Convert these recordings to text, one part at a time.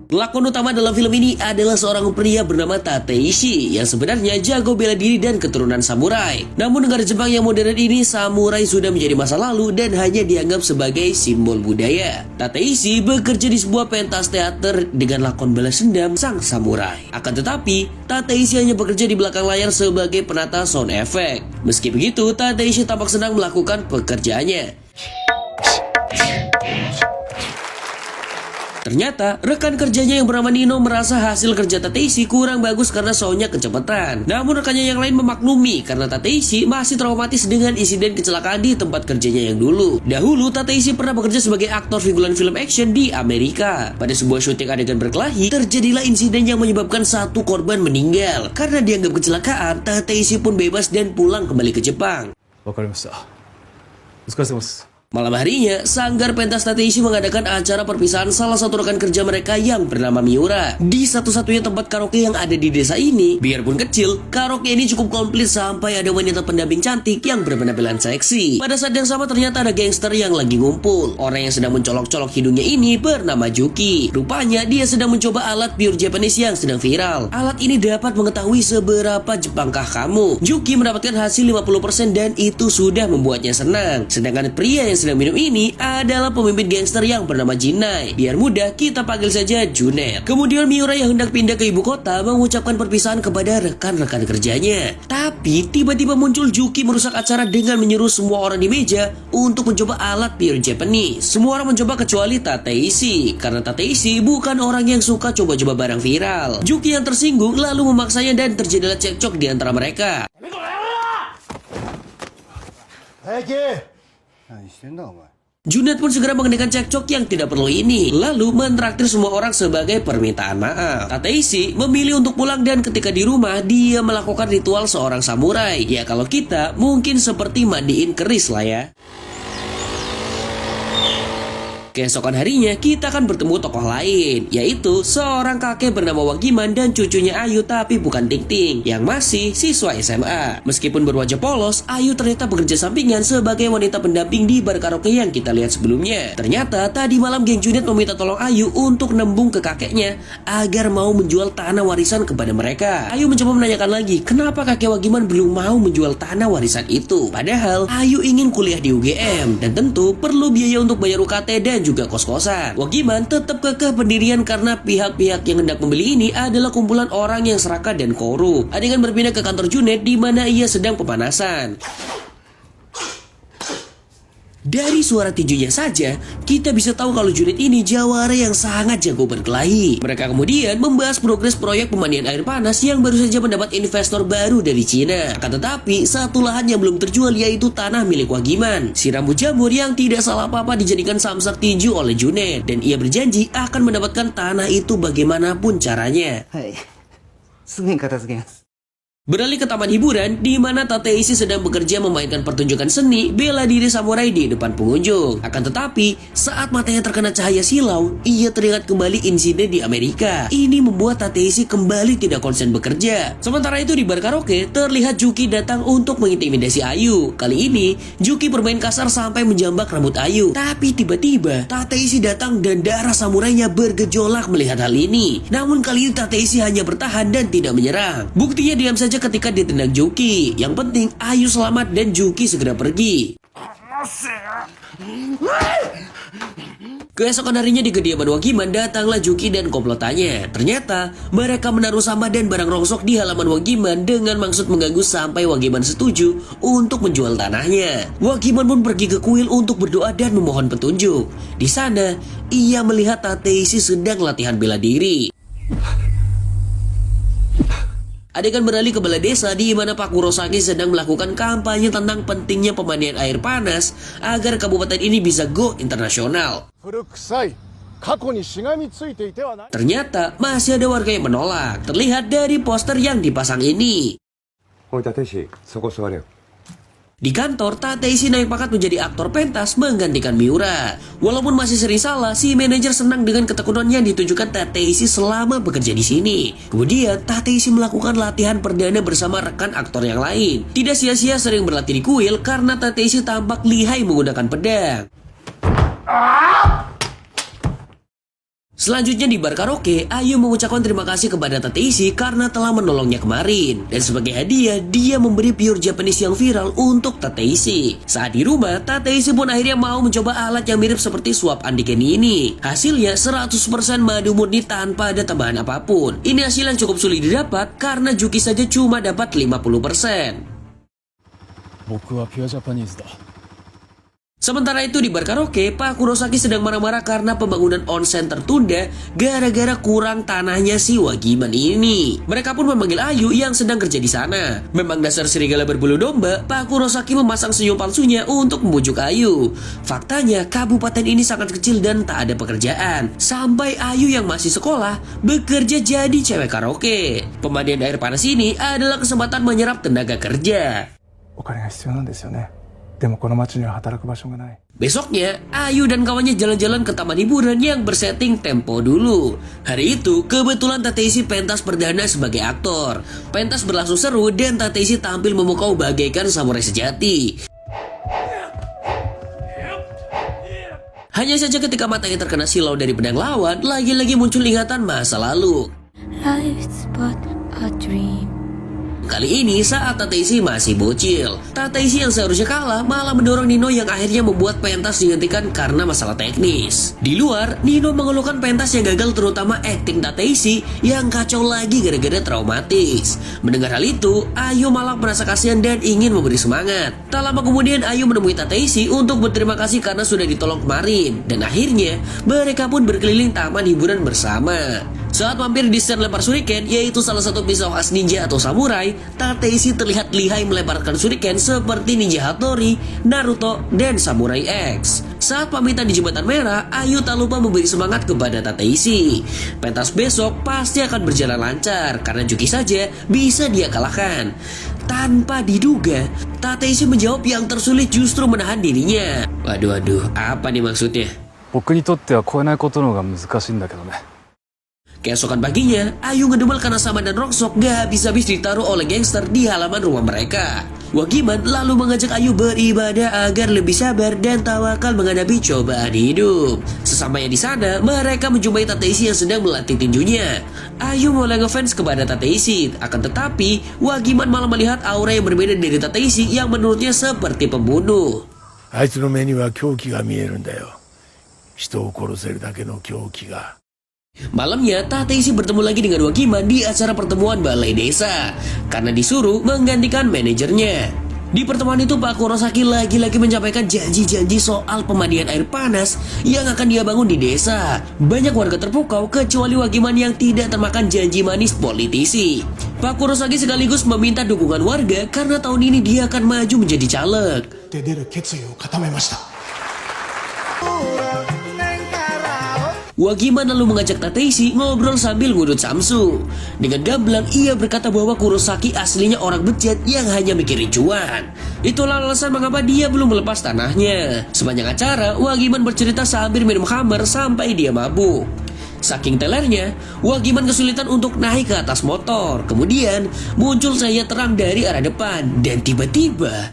Lakon utama dalam film ini adalah seorang pria bernama Tateishi yang sebenarnya jago bela diri dan keturunan samurai. Namun negara Jepang yang modern ini, samurai sudah menjadi masa lalu dan hanya dianggap sebagai simbol budaya. Tateishi bekerja di sebuah pentas teater dengan lakon balas dendam sang samurai. Akan tetapi, Tateishi hanya bekerja di belakang layar sebagai penata sound effect. Meski begitu, Tateishi tampak senang melakukan pekerjaannya. Ternyata, rekan kerjanya yang bernama Nino merasa hasil kerja Tateishi kurang bagus karena soundnya kecepatan. Namun rekannya yang lain memaklumi karena Tateishi masih traumatis dengan insiden kecelakaan di tempat kerjanya yang dulu. Dahulu, Tateishi pernah bekerja sebagai aktor figuran film action di Amerika. Pada sebuah syuting adegan berkelahi, terjadilah insiden yang menyebabkan satu korban meninggal. Karena dianggap kecelakaan, Tateishi pun bebas dan pulang kembali ke Jepang. Malam harinya, sanggar pentas Tateishi mengadakan acara perpisahan salah satu rekan kerja mereka yang bernama Miura. Di satu-satunya tempat karaoke yang ada di desa ini, biarpun kecil, karaoke ini cukup komplit sampai ada wanita pendamping cantik yang berpenampilan seksi. Pada saat yang sama ternyata ada gangster yang lagi ngumpul. Orang yang sedang mencolok-colok hidungnya ini bernama Juki. Rupanya dia sedang mencoba alat pure Japanese yang sedang viral. Alat ini dapat mengetahui seberapa Jepangkah kamu. Juki mendapatkan hasil 50% dan itu sudah membuatnya senang. Sedangkan pria yang sedang minum ini adalah pemimpin gangster yang bernama Jinai. Biar mudah, kita panggil saja Junet. Kemudian Miura yang hendak pindah ke ibu kota mengucapkan perpisahan kepada rekan-rekan kerjanya. Tapi tiba-tiba muncul Juki merusak acara dengan menyuruh semua orang di meja untuk mencoba alat pure Japanese. Semua orang mencoba kecuali Tateishi, karena Tateishi bukan orang yang suka coba-coba barang viral. Juki yang tersinggung lalu memaksanya dan terjadilah cekcok di antara mereka. Junet pun segera menghentikan cekcok yang tidak perlu ini, lalu mentraktir semua orang sebagai permintaan maaf. Tateishi memilih untuk pulang dan ketika di rumah dia melakukan ritual seorang samurai. Ya kalau kita mungkin seperti mandiin keris lah ya. Keesokan harinya kita akan bertemu tokoh lain, yaitu seorang kakek bernama Wagiman dan cucunya Ayu tapi bukan Ting Ting yang masih siswa SMA. Meskipun berwajah polos, Ayu ternyata bekerja sampingan sebagai wanita pendamping di bar karaoke yang kita lihat sebelumnya. Ternyata tadi malam geng Junet meminta tolong Ayu untuk nembung ke kakeknya agar mau menjual tanah warisan kepada mereka. Ayu mencoba menanyakan lagi kenapa kakek Wagiman belum mau menjual tanah warisan itu. Padahal Ayu ingin kuliah di UGM dan tentu perlu biaya untuk bayar UKT dan juga kos-kosan. Wagiman tetap kekeh pendirian karena pihak-pihak yang hendak membeli ini adalah kumpulan orang yang serakah dan korup. Adegan berpindah ke kantor Junet di mana ia sedang pemanasan. Dari suara tinjunya saja, kita bisa tahu kalau Junet ini jawara yang sangat jago berkelahi. Mereka kemudian membahas progres proyek pemandian air panas yang baru saja mendapat investor baru dari Cina. Akan tetapi, satu lahan yang belum terjual yaitu tanah milik Wagiman. Si rambut jamur yang tidak salah apa-apa dijadikan samsak tinju oleh Junet. Dan ia berjanji akan mendapatkan tanah itu bagaimanapun caranya. Beralih ke taman hiburan, di mana Tateishi sedang bekerja memainkan pertunjukan seni bela diri samurai di depan pengunjung. Akan tetapi, saat matanya terkena cahaya silau, ia teringat kembali insiden di Amerika. Ini membuat Tateishi kembali tidak konsen bekerja. Sementara itu di bar karaoke, terlihat Juki datang untuk mengintimidasi Ayu. Kali ini, Juki bermain kasar sampai menjambak rambut Ayu. Tapi tiba-tiba, Tateishi datang dan darah samurainya bergejolak melihat hal ini. Namun kali ini Tateishi hanya bertahan dan tidak menyerang. Buktinya diam saja ketika ditendang Juki. Yang penting Ayu selamat dan Juki segera pergi. Keesokan harinya di kediaman Wagiman datanglah Juki dan komplotannya. Ternyata mereka menaruh sampah dan barang rongsok di halaman Wagiman dengan maksud mengganggu sampai Wagiman setuju untuk menjual tanahnya. Wagiman pun pergi ke kuil untuk berdoa dan memohon petunjuk. Di sana ia melihat Tateishi sedang latihan bela diri. Adegan beralih ke balai desa di mana Pak Kurosaki sedang melakukan kampanye tentang pentingnya pemandian air panas agar kabupaten ini bisa go internasional. Ternyata masih ada warga yang menolak. Terlihat dari poster yang dipasang ini. Di kantor, Tateishi naik pangkat menjadi aktor pentas menggantikan Miura. Walaupun masih sering salah, si manajer senang dengan ketekunan yang ditunjukkan Tateishi selama bekerja di sini. Kemudian, Tateishi melakukan latihan perdana bersama rekan aktor yang lain. Tidak sia-sia sering berlatih di kuil karena Tateishi tampak lihai menggunakan pedang. Selanjutnya di bar karaoke, Ayu mengucapkan terima kasih kepada Tateshi karena telah menolongnya kemarin. Dan sebagai hadiah, dia memberi pure Japanese yang viral untuk Tateshi. Saat di rumah, Tateshi pun akhirnya mau mencoba alat yang mirip seperti suap antigen ini. Hasilnya 100% madu murni tanpa ada tambahan apapun. Ini hasil yang cukup sulit didapat karena Juki saja cuma dapat 50%. Sementara itu di bar karaoke, Pak Kurosaki sedang marah-marah karena pembangunan onsen tertunda gara-gara kurang tanahnya si Wagiman ini. Mereka pun memanggil Ayu yang sedang kerja di sana. Memang dasar serigala berbulu domba, Pak Kurosaki memasang senyum palsunya untuk membujuk Ayu. Faktanya, kabupaten ini sangat kecil dan tak ada pekerjaan. Sampai Ayu yang masih sekolah bekerja jadi cewek karaoke. Pemandian air panas ini adalah kesempatan menyerap tenaga kerja. Besoknya, Ayu dan kawannya jalan-jalan ke taman hiburan yang bersetting tempo dulu. Hari itu, kebetulan Tateshi pentas perdana sebagai aktor. Pentas berlangsung seru dan Tateshi tampil memukau bagaikan samurai sejati. Hanya saja ketika matanya terkena silau dari pedang lawan, lagi-lagi muncul ingatan masa lalu. Life's but a dream. Kali ini saat Tateshi masih bocil. Tateshi yang seharusnya kalah malah mendorong Nino yang akhirnya membuat pentas dihentikan karena masalah teknis. Di luar, Nino mengeluhkan pentas yang gagal terutama akting Tateshi yang kacau lagi gara-gara traumatis. Mendengar hal itu, Ayu malah merasa kasihan dan ingin memberi semangat. Tak lama kemudian Ayu menemui Tateshi untuk berterima kasih karena sudah ditolong kemarin. Dan akhirnya, mereka pun berkeliling taman hiburan bersama. Saat mampir di stand lempar shuriken, yaitu salah satu pisau khas ninja atau samurai, Tateshi terlihat lihai melemparkan shuriken seperti Ninja Hattori, Naruto, dan Samurai X. Saat pamitan di Jembatan Merah, Ayu tak lupa memberi semangat kepada Tateshi. Pentas besok pasti akan berjalan lancar karena Juki saja bisa dia kalahkan. Tanpa diduga, Tateshi menjawab yang tersulit justru menahan dirinya. Waduh, apa nih maksudnya? Keesokan paginya, Ayu ngedumel karena Sama dan Rocksok gak habis-habis ditaruh oleh gangster di halaman rumah mereka. Wagiman lalu mengajak Ayu beribadah agar lebih sabar dan tawakal menghadapi cobaan hidup. Sesampainya di sana, mereka menjumpai Tateshi yang sedang melatih tinjunya. Ayu mulai ngefans kepada Tateshi, akan tetapi Wagiman malah melihat aura yang berbeda dari Tateshi yang menurutnya seperti pembunuh. Malamnya, Tateshi bertemu lagi dengan Wagiman di acara pertemuan balai desa karena disuruh menggantikan manajernya. Di pertemuan itu, Pak Kurosaki lagi-lagi menyampaikan janji-janji soal pemandian air panas yang akan dia bangun di desa. Banyak warga terpukau kecuali Wagiman yang tidak termakan janji manis politisi. Pak Kurosaki sekaligus meminta dukungan warga karena tahun ini dia akan maju menjadi caleg. Wagiman lalu mengajak Tateshi ngobrol sambil ngudut Samsu. Dengan gamblang ia berkata bahwa Kurosaki aslinya orang bejat yang hanya mikirin cuan. Itulah alasan mengapa dia belum melepas tanahnya. Sepanjang acara, Wagiman bercerita sambil minum khamar sampai dia mabuk. Saking telernya, Wagiman kesulitan untuk naik ke atas motor. Kemudian muncul cahaya terang dari arah depan dan tiba-tiba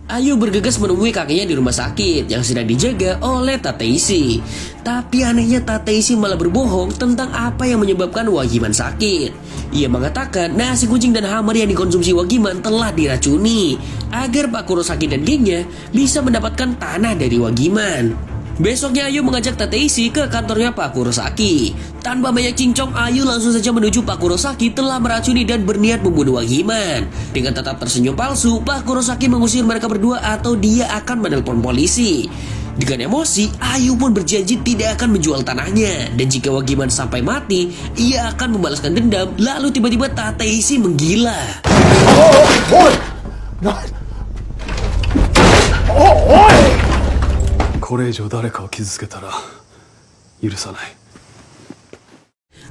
Ayu bergegas menemui kakeknya di rumah sakit yang sedang dijaga oleh Tateshi. Tapi anehnya Tateshi malah berbohong tentang apa yang menyebabkan Wagiman sakit. Ia mengatakan nasi kucing dan hammer yang dikonsumsi Wagiman telah diracuni agar Pak Kurosaki dan gengnya bisa mendapatkan tanah dari Wagiman. Besoknya Ayu mengajak Tateshi ke kantornya Pak Kurosaki. Tanpa banyak cincong, Ayu langsung saja menuju Pak Kurosaki telah meracuni dan berniat membunuh Wagiman. Dengan tetap tersenyum palsu, Pak Kurosaki mengusir mereka berdua atau dia akan menelpon polisi. Dengan emosi, Ayu pun berjanji tidak akan menjual tanahnya. Dan jika Wagiman sampai mati, ia akan membalaskan dendam. Lalu tiba-tiba Tateshi menggila.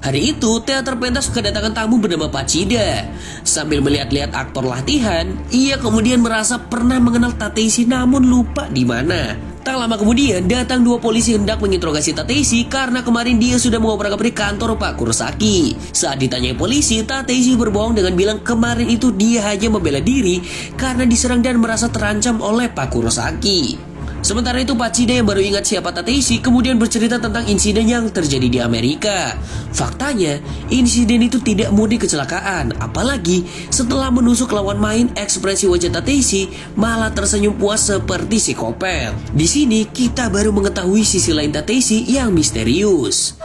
Hari itu, teater pentas kedatangan tamu bernama Pachida. Sambil melihat-lihat aktor latihan, ia kemudian merasa pernah mengenal Tateshi namun lupa di mana. Tak lama kemudian, datang dua polisi hendak menginterogasi Tateshi karena kemarin dia sudah mengobrak-abrik kantor Pak Kurosaki. Saat ditanyai polisi, Tateshi berbohong dengan bilang kemarin itu dia hanya membela diri karena diserang dan merasa terancam oleh Pak Kurosaki. Sementara itu Pak Chida yang baru ingat siapa Tateshi kemudian bercerita tentang insiden yang terjadi di Amerika. Faktanya, insiden itu tidak murni kecelakaan, apalagi setelah menusuk lawan main, ekspresi wajah Tateshi malah tersenyum puas seperti psikopat. Di sini kita baru mengetahui sisi lain Tateshi yang misterius.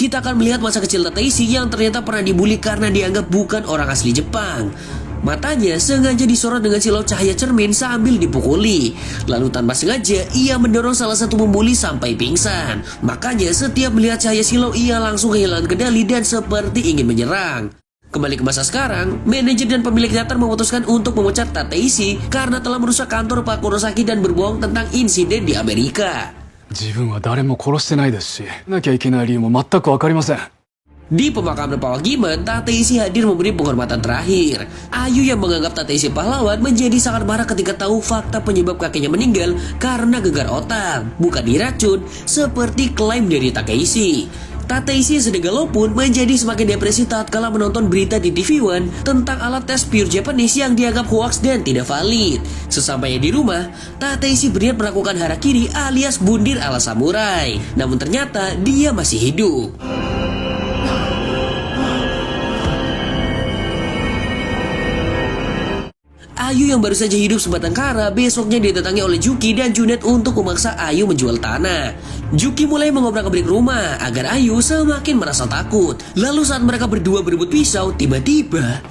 Kita akan melihat masa kecil Tateshi yang ternyata pernah dibully karena dianggap bukan orang asli Jepang. Matanya sengaja disorot dengan silau cahaya cermin sambil dipukuli. Lalu tanpa sengaja ia mendorong salah satu pembuli sampai pingsan. Makanya setiap melihat cahaya silau ia langsung kehilangan kendali dan seperti ingin menyerang. Kembali ke masa sekarang, manajer dan pemilik teater memutuskan untuk memecat Tateshi karena telah merusak kantor Pak Kurosaki dan berbohong tentang insiden di Amerika. 自分は誰も殺してないですし、なきゃいけない理由も全くわかりません。 Di pemakaman Pawagiman, Tateshi hadir memberi penghormatan terakhir. Ayu yang menganggap Tateshi pahlawan menjadi sangat marah ketika tahu fakta penyebab kakeknya meninggal karena gegar otak, bukan diracun seperti klaim dari Takeshi. Tateshi Sedegalo pun menjadi semakin depresi tatkala menonton berita di TV One tentang alat tes pure Japanese yang dianggap hoax dan tidak valid. Sesampainya di rumah, Tateshi berniat melakukan harakiri alias bundir ala samurai. Namun ternyata dia masih hidup. Ayu yang baru saja hidup sebatang kara besoknya didatangi oleh Juki dan Junet untuk memaksa Ayu menjual tanah. Juki mulai mengobrak-abrik rumah agar Ayu semakin merasa takut. Lalu saat mereka berdua berebut pisau, tiba-tiba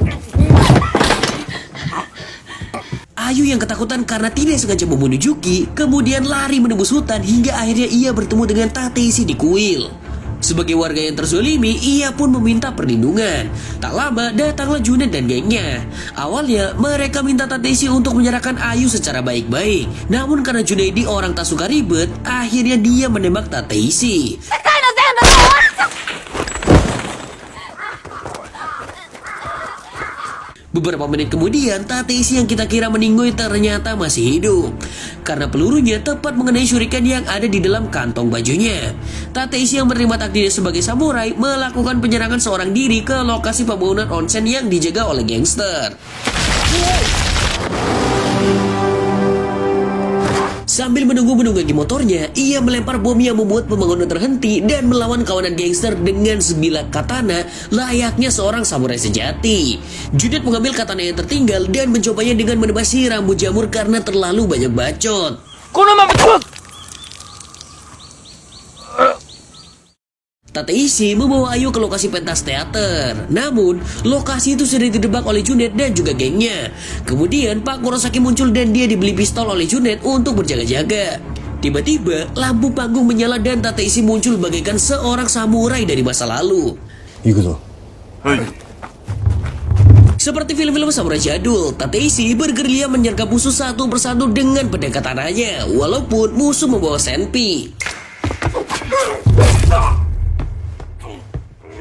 Ayu yang ketakutan karena tidak sengaja membunuh Juki kemudian lari menembus hutan hingga akhirnya ia bertemu dengan Tateshi di kuil. Sebagai warga yang terzolimi, ia pun meminta perlindungan. Tak lama, datanglah Junet dan gengnya. Awalnya, mereka minta Tateshi untuk menyerahkan Ayu secara baik-baik. Namun karena Junaidi orang tak suka ribet, akhirnya dia menembak Tateshi. Beberapa menit kemudian, Tateshi yang kita kira meninggoy ternyata masih hidup. Karena pelurunya tepat mengenai shuriken yang ada di dalam kantong bajunya. Tateshi yang menerima takdirnya sebagai samurai melakukan penyerangan seorang diri ke lokasi pembangunan onsen yang dijaga oleh gangster. Sambil menunggangi motornya, ia melempar bom yang membuat pembangunan terhenti dan melawan kawanan gangster dengan sebilah katana layaknya seorang samurai sejati. Junet mengambil katana yang tertinggal dan mencobanya dengan menebasi rambut jamur karena terlalu banyak bacot. Tateshi membawa Ayu ke lokasi pentas teater. Namun, lokasi itu sudah ditebak oleh Junet dan juga gengnya. Kemudian, Pak Kurosaki muncul dan dia dibeli pistol oleh Junet untuk berjaga-jaga. Tiba-tiba, lampu panggung menyala dan Tateshi muncul bagaikan seorang samurai dari masa lalu. Seperti film-film samurai jadul, Tateshi bergerilya menyergap musuh satu persatu dengan pedang katananya, walaupun musuh membawa senpi.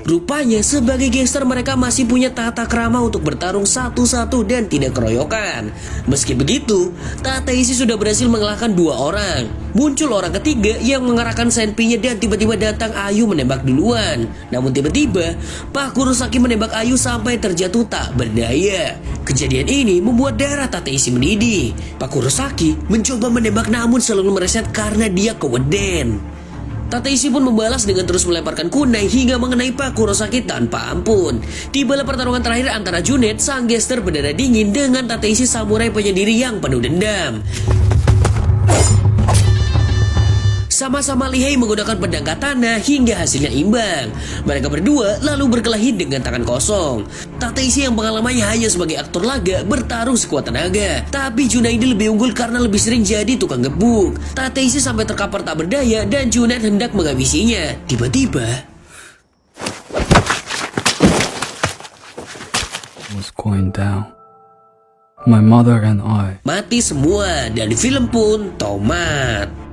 Rupanya sebagai gangster mereka masih punya tata krama untuk bertarung satu-satu dan tidak keroyokan. Meski begitu, Tateshi sudah berhasil mengalahkan dua orang. Muncul orang ketiga yang mengarahkan senpinya dan tiba-tiba datang Ayu menembak duluan. Namun tiba-tiba, Pak Kurosaki menembak Ayu sampai terjatuh tak berdaya. Kejadian ini membuat darah Tateshi mendidih. Pak Kurosaki mencoba menembak namun selalu mereset karena dia keweden. Tateshi pun membalas dengan terus melemparkan kunai hingga mengenai Pak Kurosaki tanpa ampun. Tibalah pertarungan terakhir antara Junet, sang gangster berdarah dingin, dengan Tateshi samurai penyendiri yang penuh dendam. Sama-sama lihai menggunakan pedang katana hingga hasilnya imbang. Mereka berdua lalu berkelahi dengan tangan kosong. Tateshi yang pengalamannya hanya sebagai aktor laga bertarung sekuat tenaga. Tapi Junaidi lebih unggul karena lebih sering jadi tukang gebuk. Tateshi sampai terkapar tak berdaya dan Junet hendak menghabisinya. Tiba-tiba was going down. My mother and I. mati semua dan film pun tamat.